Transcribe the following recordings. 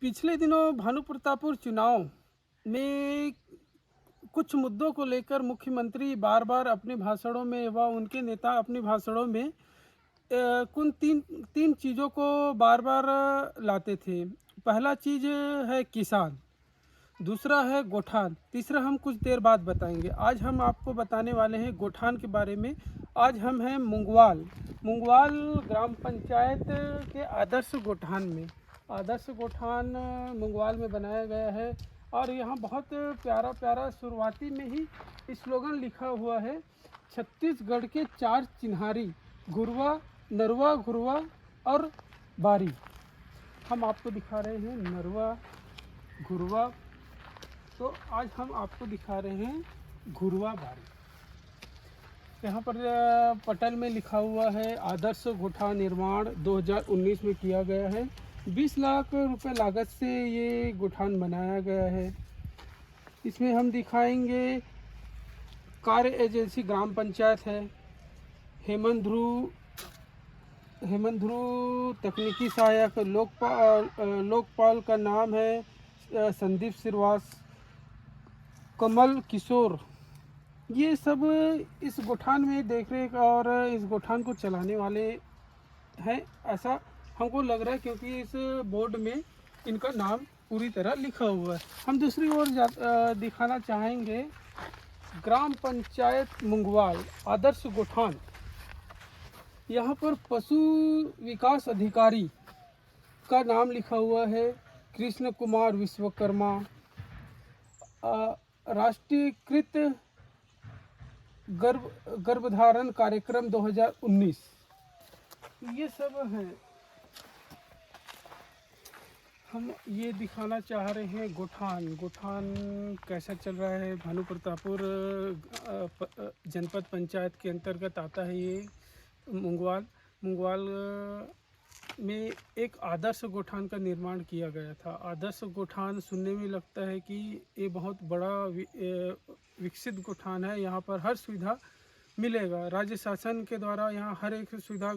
पिछले दिनों भानु प्रतापपुर चुनाव में कुछ मुद्दों को लेकर मुख्यमंत्री बार बार अपने भाषणों में व उनके नेता अपने भाषणों में कुल तीन तीन चीज़ों को बार बार लाते थे। पहला चीज़ है किसान, दूसरा है गोठान, तीसरा हम कुछ देर बाद बताएंगे। आज हम आपको बताने वाले हैं गोठान के बारे में। आज हम हैं मुंगवाल मुंगवाल ग्राम पंचायत के आदर्श गोठान में। आदर्श गोठान मुंगवाल में बनाया गया है और यहाँ बहुत प्यारा प्यारा शुरुआती में ही स्लोगन लिखा हुआ है, छत्तीसगढ़ के चार चिन्हारी घुरवा, नरवा, घुरवा और बारी। हम आपको दिखा रहे हैं नरवा, घुरवा, तो आज हम आपको दिखा रहे हैं घुरवा बारी। यहाँ पर पटल में लिखा हुआ है आदर्श गोठान निर्माण 2019 में किया गया है। 20 लाख रुपए लागत से ये गोठान बनाया गया है। इसमें हम दिखाएंगे कार्य एजेंसी ग्राम पंचायत है, हेमंत ध्रुव तकनीकी सहायक, लोकपाल का नाम है संदीप श्रीवास, कमल किशोर। ये सब इस गोठान में देखरेख और इस गोठान को चलाने वाले हैं, ऐसा हमको लग रहा है, क्योंकि इस बोर्ड में इनका नाम पूरी तरह लिखा हुआ है। हम दूसरी ओर दिखाना चाहेंगे ग्राम पंचायत मुंगवाल आदर्श गोठान। यहाँ पर पशु विकास अधिकारी का नाम लिखा हुआ है कृष्ण कुमार विश्वकर्मा, राष्ट्रीयकृत गर्भधारण कार्यक्रम 2019। ये सब हैं। हम ये दिखाना चाह रहे हैं गोठान कैसा चल रहा है। भानु प्रतापपुर जनपद पंचायत के अंतर्गत आता है ये मुंगवाल में एक आदर्श गोठान का निर्माण किया गया था। आदर्श गोठान सुनने में लगता है कि ये बहुत बड़ा विकसित गोठान है। यहाँ पर हर सुविधा मिलेगा, राज्य शासन के द्वारा यहाँ हर एक सुविधा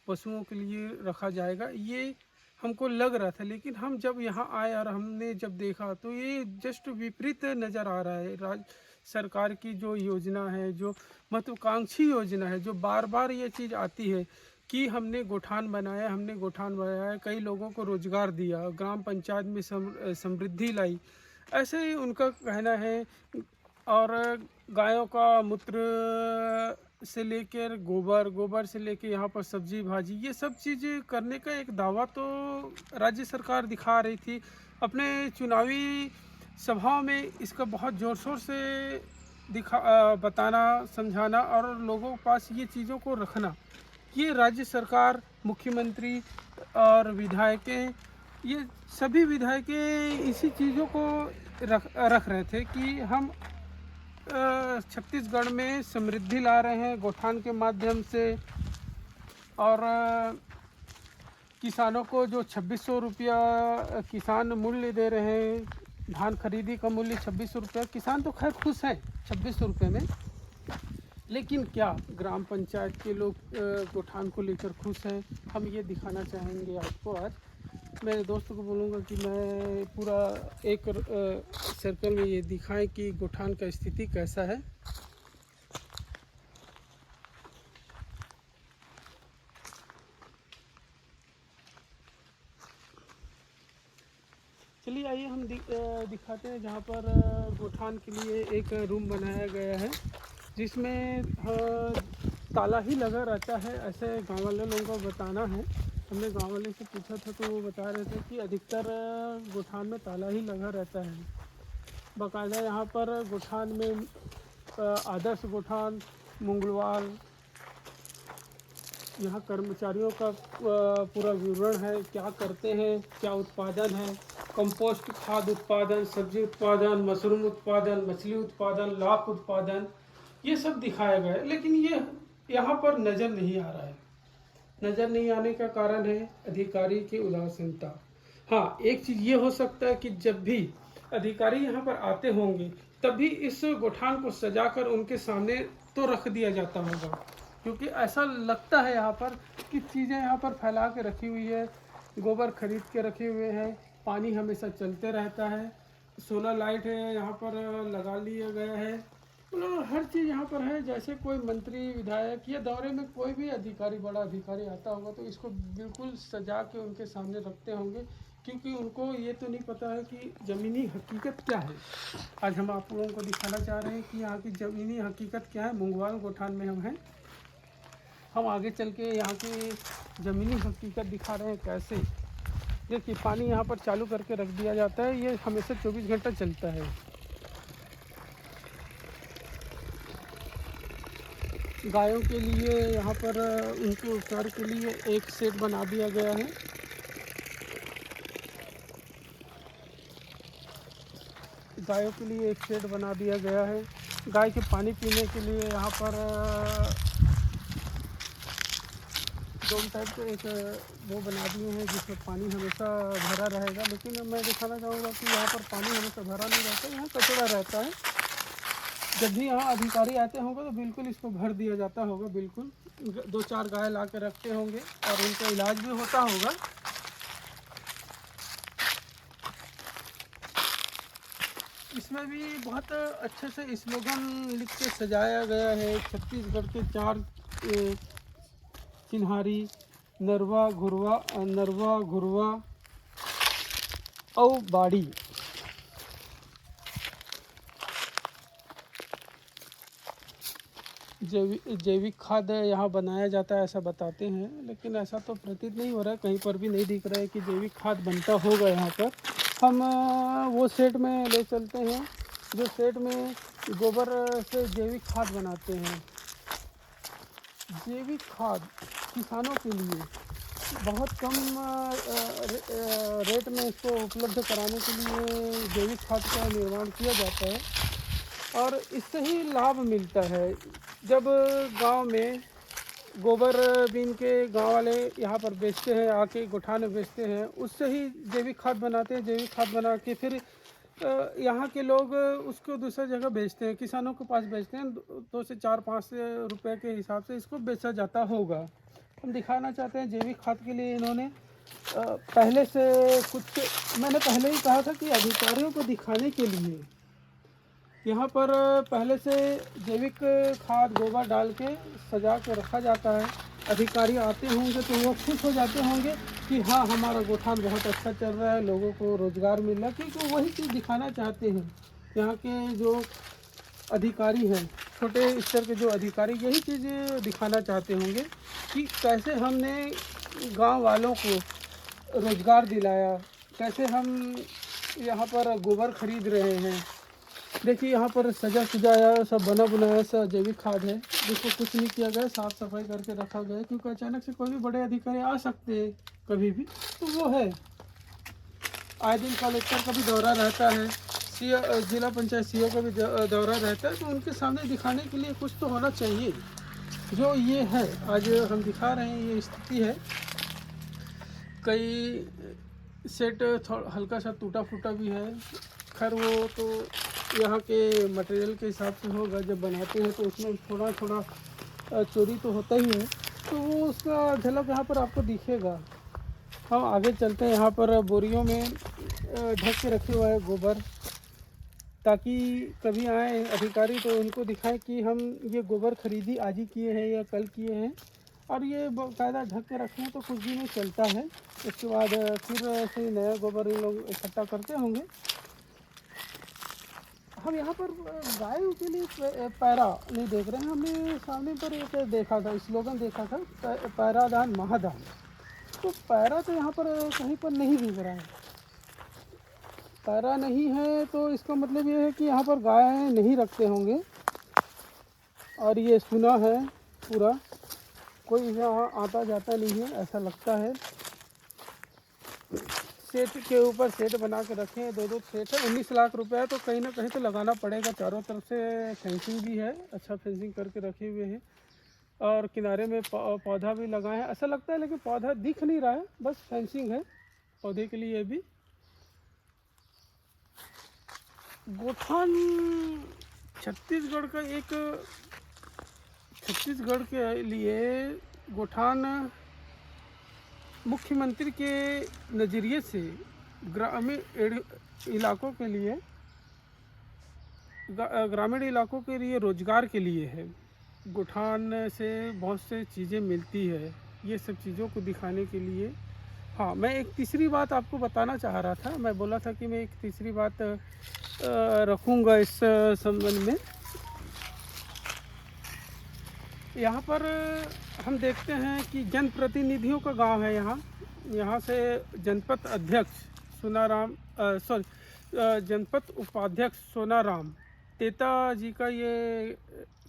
पशुओं के लिए रखा जाएगा, ये हमको लग रहा था। लेकिन हम जब यहाँ आए और हमने जब देखा तो ये जस्ट विपरीत नज़र आ रहा है। राज्य सरकार की जो योजना है, जो महत्वाकांक्षी योजना है, जो बार बार ये चीज़ आती है कि हमने गोठान बनाया, कई लोगों को रोजगार दिया, ग्राम पंचायत में समृद्धि लाई, ऐसे ही उनका कहना है। और गायों का मूत्र से लेकर गोबर से लेकर यहाँ पर सब्जी भाजी, ये सब चीज़ें करने का एक दावा तो राज्य सरकार दिखा रही थी अपने चुनावी सभाओं में। इसका बहुत ज़ोर शोर से बताना, समझाना और लोगों के पास ये चीज़ों को रखना। ये राज्य सरकार, मुख्यमंत्री और विधायकें, ये सभी विधायकें इसी चीज़ों को रख रहे थे कि हम छत्तीसगढ़ में समृद्धि ला रहे हैं गोठान के माध्यम से। और किसानों को जो 2600 रुपया किसान मूल्य दे रहे हैं, धान खरीदी का मूल्य 2600 रुपया, किसान तो खैर खुश हैं 2600 रुपये में। लेकिन क्या ग्राम पंचायत के लोग गोठान को लेकर खुश हैं? हम ये दिखाना चाहेंगे आपको। आज मेरे दोस्तों को बोलूँगा कि मैं पूरा एक सर्कल में ये दिखाएं कि गोठान का स्थिति कैसा है। चलिए आइए हम दिखाते हैं जहाँ पर गोठान के लिए एक रूम बनाया गया है, जिसमें ताला ही लगा रहता है, ऐसे गांव वाले लोगों को बताना है। हमने गांव वाले से पूछा था तो वो बता रहे थे कि अधिकतर गोठान में ताला ही लगा रहता है। बाकायदा यहाँ पर गोठान में आदर्श गोठान मुंगवाल, यहाँ कर्मचारियों का पूरा विवरण है, क्या करते हैं, क्या उत्पादन है, कंपोस्ट खाद उत्पादन, सब्जी उत्पादन, मशरूम उत्पादन, मछली उत्पादन, लाख उत्पादन, ये सब दिखाया गया है। लेकिन ये यहाँ पर नज़र नहीं आ रहा है। नज़र नहीं आने का कारण है अधिकारी की उदासीनता। हाँ, एक चीज़ ये हो सकता है कि जब भी अधिकारी यहाँ पर आते होंगे तभी इस गोठान को सजाकर उनके सामने तो रख दिया जाता होगा, क्योंकि ऐसा लगता है यहाँ पर कि चीज़ें यहाँ पर फैला के रखी हुई है, गोबर खरीद के रखे हुए हैं, पानी हमेशा चलते रहता है, सोलर लाइट है यहाँ पर लगा लिया गया है, मतलब हर चीज़ यहाँ पर है। जैसे कोई मंत्री विधायक या दौरे में कोई भी अधिकारी, बड़ा अधिकारी आता होगा तो इसको बिल्कुल सजा के उनके सामने रखते होंगे, क्योंकि उनको ये तो नहीं पता है कि ज़मीनी हकीकत क्या है। आज हम आप लोगों को दिखाना चाह रहे हैं कि यहाँ की ज़मीनी हकीकत क्या है। मुंगवाल गोठान में हम हैं, हम आगे चल के यहाँ की ज़मीनी हकीकत दिखा रहे हैं कैसे। देखिए पानी यहाँ पर चालू करके रख दिया जाता है, ये हमेशा 24 घंटा चलता है। गायों के लिए यहाँ पर उनके उपचार के लिए एक सेट बना दिया गया है। गायों के लिए एक सेट बना दिया गया है। गाय के पानी पीने के लिए यहाँ पर दोनों टाइप के एक वो बना दिए हैं जिसमें पानी हमेशा भरा रहेगा। लेकिन मैं दिखाना चाहूँगा कि यहाँ पर पानी हमेशा भरा नहीं रहता, यहाँ कचरा रहता है। जब भी यहाँ अधिकारी आते होंगे तो बिल्कुल इसको भर दिया जाता होगा, बिल्कुल 2-4 गाय ला के रखते होंगे और उनका इलाज भी होता होगा। इसमें भी बहुत अच्छे से स्लोगन लिख के सजाया गया है। छत्तीसगढ़ के 4 चिन्हारी नरवा घुरवा और बाड़ी। जैविक खाद यहाँ बनाया जाता है ऐसा बताते हैं, लेकिन ऐसा तो प्रतीत नहीं हो रहा है, कहीं पर भी नहीं दिख रहा है कि जैविक खाद बनता होगा यहाँ पर। हम वो सेट में ले चलते हैं जो सेट में गोबर से जैविक खाद बनाते हैं। जैविक खाद किसानों के लिए बहुत कम रेट में इसको उपलब्ध कराने के लिए जैविक खाद का निर्माण किया जाता है और इससे ही लाभ मिलता है। जब गांव में गोबर बीन के गांव वाले यहाँ पर बेचते हैं, आके गोठान में बेचते हैं, उससे ही जैविक खाद बनाते हैं। जैविक खाद बना के फिर यहाँ के लोग उसको दूसरी जगह बेचते हैं, किसानों के पास बेचते हैं। 2 से 4-5 रुपए के हिसाब से इसको बेचा जाता होगा। हम दिखाना चाहते हैं जैविक खाद के लिए इन्होंने पहले से कुछ, मैंने पहले ही कहा था कि अधिकारियों को दिखाने के लिए यहाँ पर पहले से जैविक खाद गोबर डाल के सजा के रखा जाता है। अधिकारी आते होंगे तो वो खुश हो जाते होंगे कि हाँ हमारा गोठान बहुत अच्छा चल रहा है, लोगों को रोज़गार मिल रहा है, क्योंकि वही चीज़ दिखाना चाहते हैं। यहाँ के जो अधिकारी हैं, छोटे स्तर के जो अधिकारी, यही चीज़ दिखाना चाहते होंगे कि कैसे हमने गांव वालों को रोज़गार दिलाया, कैसे हम यहाँ पर गोबर खरीद रहे हैं। देखिए यहाँ पर सजा सुजाया सब बना बनाया सा जैविक खाद है, जिसको कुछ नहीं किया गया, साफ़ सफाई करके रखा गया है, क्योंकि अचानक से कोई भी बड़े अधिकारी आ सकते हैं कभी भी, तो वो है। आए दिन कलेक्टर का भी दौरा रहता है, जिला पंचायत सीओ का भी दौरा रहता है, तो उनके सामने दिखाने के लिए कुछ तो होना चाहिए। जो ये है आज हम दिखा रहे हैं, ये स्थिति है। कई सेट थोड़ा हल्का सा टूटा फूटा भी है, खैर वो तो यहाँ के मटेरियल के हिसाब से होगा। जब बनाते हैं तो उसमें थोड़ा थोड़ा चोरी तो होता ही है, तो वो उसका झलक यहाँ पर आपको दिखेगा। हम आगे चलते हैं। यहाँ पर बोरियों में ढक के रखे हुआ है गोबर, ताकि कभी आए अधिकारी तो उनको दिखाए कि हम ये गोबर खरीदी आज ही किए हैं या कल किए हैं, और ये बाकायदा ढक के रखें तो कुछ दिन चलता है। उसके बाद फिर ऐसे नया गोबर ये लोग इकट्ठा करते होंगे। हम यहाँ पर गायों के लिए पैरा नहीं देख रहे हैं, हमने सामने पर एक देखा था, स्लोगन देखा था, पैरादान महादान। तो पैरा तो यहाँ पर कहीं पर नहीं दिख रहा है। पैरा नहीं है तो इसका मतलब ये है कि यहाँ पर गाय नहीं रखते होंगे, और ये सुना है पूरा, कोई यहाँ आता जाता नहीं है ऐसा लगता है। सेट के ऊपर सेट बना के रखे हैं, 2-2 सेट है। 19 लाख रुपए है, तो कहीं ना कहीं तो लगाना पड़ेगा। चारों तरफ से फेंसिंग भी है, अच्छा फेंसिंग करके रखे हुए हैं, और किनारे में पौधा भी लगाए हैं ऐसा लगता है, लेकिन पौधा दिख नहीं रहा है, बस फेंसिंग है पौधे के लिए भी। गोठान छत्तीसगढ़ का एक, छत्तीसगढ़ के लिए गोठान मुख्यमंत्री के नज़रिए से ग्रामीण इलाकों के लिए ग्रामीण इलाकों के लिए रोजगार के लिए है। गोठान से बहुत से चीज़ें मिलती है, ये सब चीज़ों को दिखाने के लिए। हाँ, मैं एक तीसरी बात आपको बताना चाह रहा था। मैं बोला था कि मैं एक तीसरी बात रखूँगा इस संबंध में। यहाँ पर हम देखते हैं कि जनप्रतिनिधियों का गांव है यहाँ। यहाँ से जनपद अध्यक्ष सोनाराम जनपद उपाध्यक्ष सोनाराम तेता जी का ये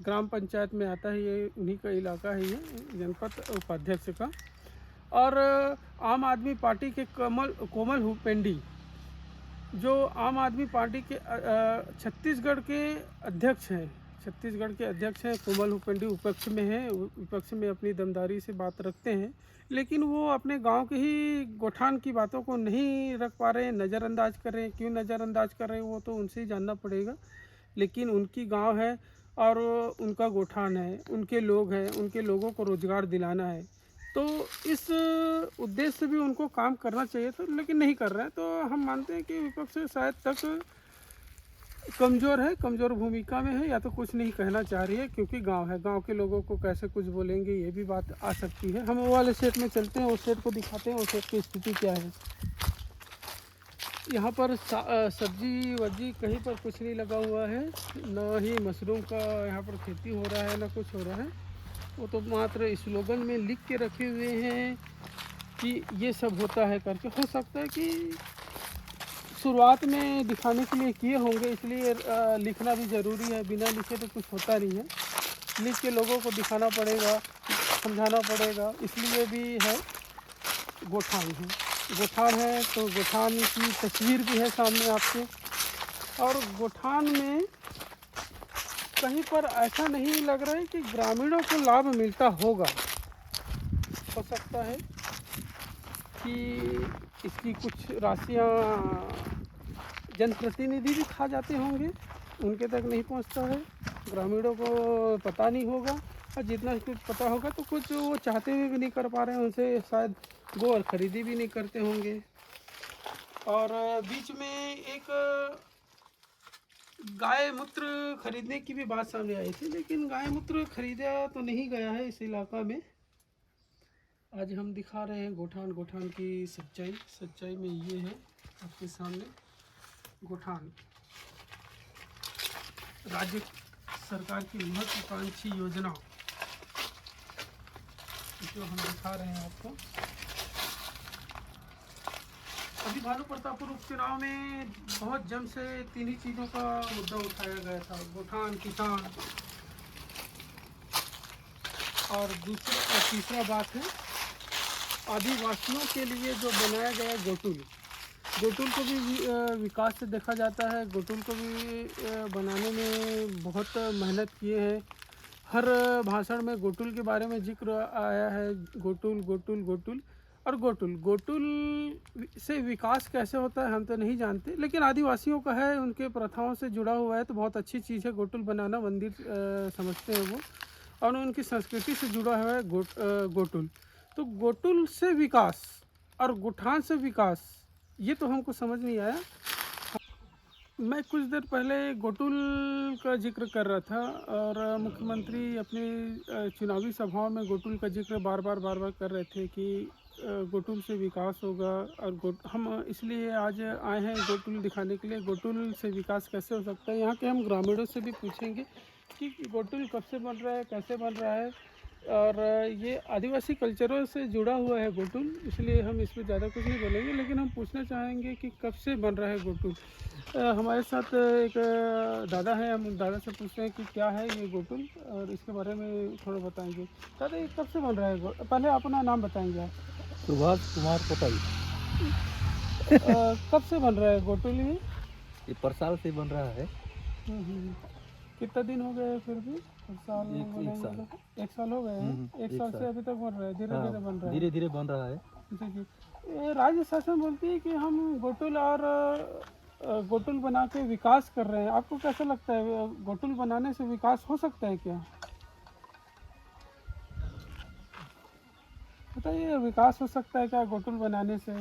ग्राम पंचायत में आता है। ये उन्हीं का इलाका है, ये जनपद उपाध्यक्ष का। और आम आदमी पार्टी के कोमल हुपेंडी जो आम आदमी पार्टी के छत्तीसगढ़ के अध्यक्ष हैं, कोमल हुपेंडी विपक्ष में है, विपक्ष में अपनी दमदारी से बात रखते हैं, लेकिन वो अपने गांव के ही गोठान की बातों को नहीं रख पा रहे हैं, नज़रअंदाज कर रहे हैं। क्यों नज़रअंदाज कर रहे हैं वो तो उनसे ही जानना पड़ेगा। लेकिन उनकी गांव है और उनका गोठान है, उनके लोग हैं, उनके लोगों को रोज़गार दिलाना है, तो इस उद्देश्य से भी उनको काम करना चाहिए था, लेकिन नहीं कर रहे हैं। तो हम मानते हैं कि विपक्ष शायद तक कमज़ोर है, कमज़ोर भूमिका में है, या तो कुछ नहीं कहना चाह रही है, क्योंकि गांव है, गांव के लोगों को कैसे कुछ बोलेंगे, ये भी बात आ सकती है। हम वो वाले सेट में चलते हैं, उस सेट को दिखाते हैं, उस सेट की स्थिति क्या है। यहाँ पर सब्जी वब्जी कहीं पर कुछ नहीं लगा हुआ है, ना ही मशरूम का यहाँ पर खेती हो रहा है, ना कुछ हो रहा है। वो तो मात्र स्लोगन में लिख के रखे हुए हैं कि ये सब होता है करके। हो सकता है कि शुरुआत में दिखाने के लिए किए होंगे, इसलिए लिखना भी ज़रूरी है। बिना लिखे तो कुछ होता नहीं है, लिख के लोगों को दिखाना पड़ेगा, समझाना पड़ेगा, इसलिए भी है। गोठान है तो गोठान की तस्वीर भी है सामने आपके। और गोठान में कहीं पर ऐसा नहीं लग रहा है कि ग्रामीणों को लाभ मिलता होगा। हो सकता है कि इसकी कुछ राशियाँ जनप्रतिनिधि भी खा जाते होंगे, उनके तक नहीं पहुंचता है, ग्रामीणों को पता नहीं होगा, और जितना कुछ पता होगा तो कुछ वो चाहते हुए भी नहीं कर पा रहे हैं, उनसे शायद गोबर खरीदी भी नहीं करते होंगे। और बीच में एक गाय मूत्र खरीदने की भी बात सामने आई थी, लेकिन गाय मूत्र खरीदा तो नहीं गया है इस इलाका में। आज हम दिखा रहे हैं गोठान की सच्चाई में ये है आपके सामने। गोठान राज्य सरकार की महत्वाकांक्षी योजना जो हम दिखा रहे हैं आपको। अभी भानु प्रतापपुर उपचुनाव में बहुत जम से 3 ही चीज़ों का मुद्दा उठाया गया था, गोठान, किसान और तीसरा बात है आदिवासियों के लिए जो बनाया गया गोटुल को भी विकास से देखा जाता है। गोटुल को भी बनाने में बहुत मेहनत किए हैं। हर भाषण में गोटुल के बारे में जिक्र आया है, गोटुल। और गोटुल से विकास कैसे होता है हम तो नहीं जानते, लेकिन आदिवासियों का है, उनके प्रथाओं से जुड़ा हुआ है, तो बहुत अच्छी चीज़ है गोटुल बनाना। मंदिर समझते हैं वो, और उनकी संस्कृति से जुड़ा हुआ है गोटुल। तो गोटुल से विकास और गोठान से विकास, ये तो हमको समझ नहीं आया। मैं कुछ देर पहले गोटुल का जिक्र कर रहा था, और मुख्यमंत्री अपनी चुनावी सभाओं में गोटुल का जिक्र बार बार कर रहे थे कि गोटुल से विकास होगा। और हम इसलिए आज आए हैं गोटुल दिखाने के लिए। गोटुल से विकास कैसे हो सकता है, यहाँ के हम ग्रामीणों से भी पूछेंगे कि गोटुल कब से बन रहा है, कैसे बन रहा है। और ये आदिवासी कल्चरों से जुड़ा हुआ है गोटुल, इसलिए हम इस पर ज़्यादा कुछ नहीं बोलेंगे, लेकिन हम पूछना चाहेंगे कि कब से बन रहा है गोटुल। हमारे साथ एक दादा है, हम दादा से पूछते हैं कि क्या है ये गोटुल, और इसके बारे में थोड़ा बताएंगे। दादा ये कब से बन रहा है? पहले अपना नाम बताएंगे आप। सुभाष कुमार पोटाई। कब से बन रहा है गोटुल? ये पर साल से बन रहा है। कितना दिन हो गए फिर भी? साल एक साल हो गए हैं। एक साल से अभी तक बन रहा है, धीरे धीरे बन रहा है। धीरे धीरे बन रहा है जी जी। राज्य शासन बोलती है कि हम गोटुल और गोटुल बना के विकास कर रहे हैं। आपको कैसा लगता है, गोटुल बनाने से विकास हो सकता है क्या? बताइए, विकास हो सकता है क्या गोटुल बनाने से?